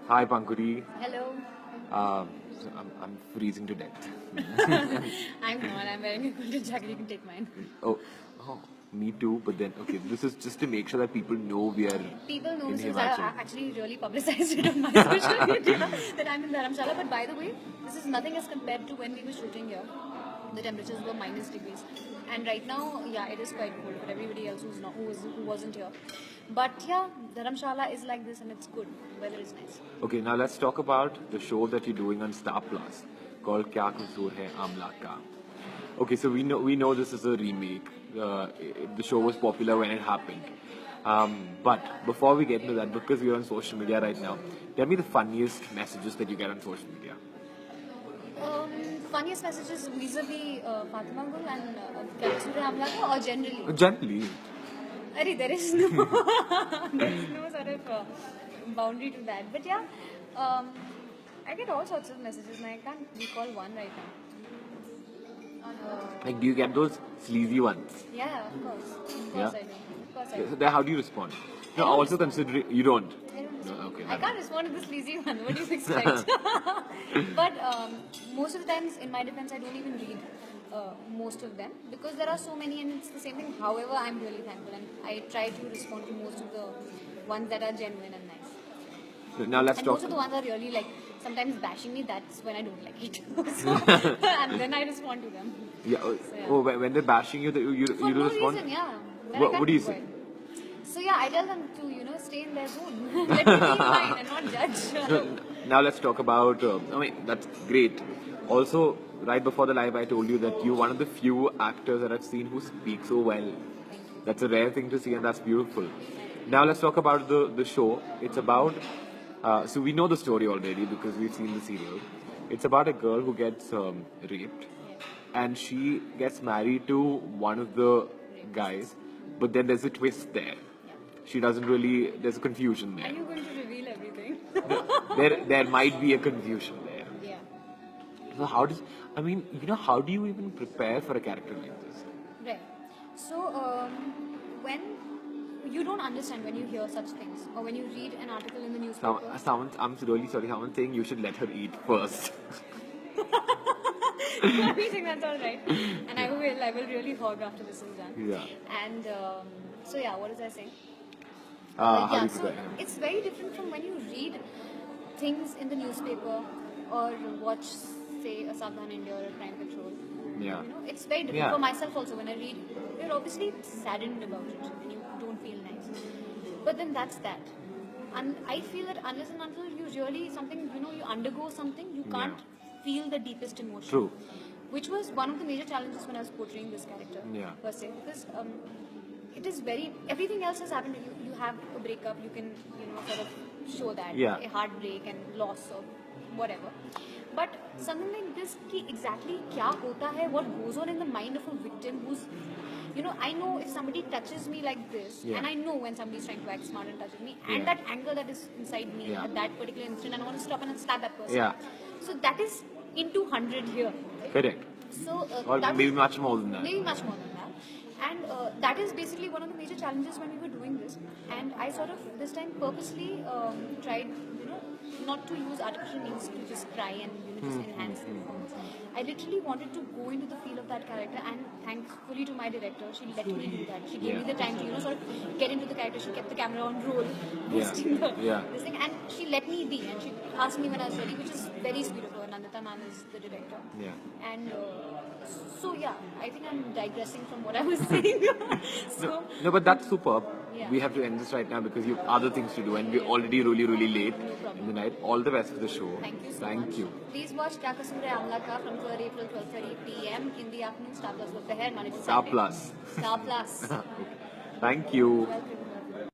Hi, Pankuri. Hello. I'm freezing to death. I'm not. I'm wearing a golden jacket. You can take mine. Oh, oh, me too. But then, okay, this is just to make sure that people know we are People know in this because I Himachal. actually really publicized it on my social media that I'm in Dharamshala. But by the way, this is nothing as compared to when we were shooting here. The temperatures were minus degrees, and right now, yeah, it is quite cold for everybody else who wasn't here. But yeah, Dharamshala is like this, and it's good. Weather is nice. Okay, now let's talk about the show that you're doing on Star Plus called Kya Kasoor Hai Amla Ka. Okay, so we know this is a remake. The show was popular when it happened. But before we get into that, because we're on social media right now, tell me the funniest messages that you get on social media. Um, Funniest messages vis-a-vis Fatima Gul and Kalsura Amlaka or generally? Generally, Arey, there is no there is no sort of boundary to that. But yeah, um, I get all sorts of messages and I can't recall one right now. like, do you get those sleazy ones? Yeah, of course. Of Yeah. course I do. Of course I Yeah, do. so then how do you respond? I No, don't also respond. considering you don't. I don't No, respond. okay, I that can't respond to the sleazy one. What do you expect? But most of the times, in my defense, I don't even read most of them because there are so many and it's the same thing. However, I'm really thankful and I try to respond to most of the ones that are genuine and nice. now let's And talk. most of the ones are really like sometimes bashing me. That's when I don't like it. So, and then I respond to them. Yeah. So yeah. Oh, when they're bashing you, For you don't no respond. reason, yeah. Then I What, can't what do you keep say? quiet. So yeah, I tell them to stay in their zone. Let me be in mine and not judge. No, now let's talk about. I mean, that's great. Also, right before the live, I told you that you're one of the few actors that I've seen who speak so well. That's a rare thing to see, and that's beautiful. Now let's talk about the show. It's about. So we know the story already because we've seen the serial. It's about a girl who gets raped, and she gets married to one of the guys, but then there's a twist there. She doesn't really. There's a confusion Are there. you going to reveal everything? There might be a confusion there. Yeah. So how does how do you even prepare for a character like this? Right. So when you don't understand when you hear such things or when you read an article in the newspaper. I'm really sorry. Someone's saying you should let her eat first. I think that's all right. And I will. I will really hog after this is done. Yeah. And so yeah, what was I saying? How do Yeah, you so prepare? it's very different from when you read things in the newspaper or watch, say, a Savdhan India or a Crime Patrol. Yeah. It's very different Yeah. for myself also. When I read, you're obviously saddened about it and you don't feel nice. But then that's that. And I feel that unless and until you really something, you undergo something, you can't feel the deepest emotion. True. Which was one of the major challenges when I was portraying this character, Yeah. per se. Because it is everything else has happened. You have a breakup, you can sort of show that Yeah. a heartbreak and loss or whatever. But something like this, कि exactly क्या होता है, what goes on in the mind of a victim who's I know if somebody touches me like this, Yeah. and I know when somebody's trying to act smart and touches me, Yeah. and that anger that is inside me Yeah. at that particular instant, and I want to stop and stab that person. Yeah. So that is into 100 here. Correct. So Or that maybe was, much more than that. maybe much more than that. And that is basically one of the major challenges when we were doing this. And I sort of this time purposely tried, not to use artificial means to just cry and just enhance the performance. I literally wanted to go into the feel of that character, and thankfully to my director, she let me do that. She gave me the time to sort of get into the character. She kept the camera on roll, boosting this thing, and she let me be. And she asked me when I was ready, which is very sweet of her. Nandita ma'am is the director. Yeah. And so yeah, I think I'm digressing from what I was saying. So No, but that's superb. Yeah. We have to end this right now because you have other things to do, and we're already really, really late in the night. All the best for the show. thank you so Thank much. you. Please watch Kya Kasoor Hai Amla Ka from 3rd April 12:30 p.m. in the afternoon. Star Plus Dopaher, Monday to Star Saturday. Plus. Star Plus. Thank you. Welcome.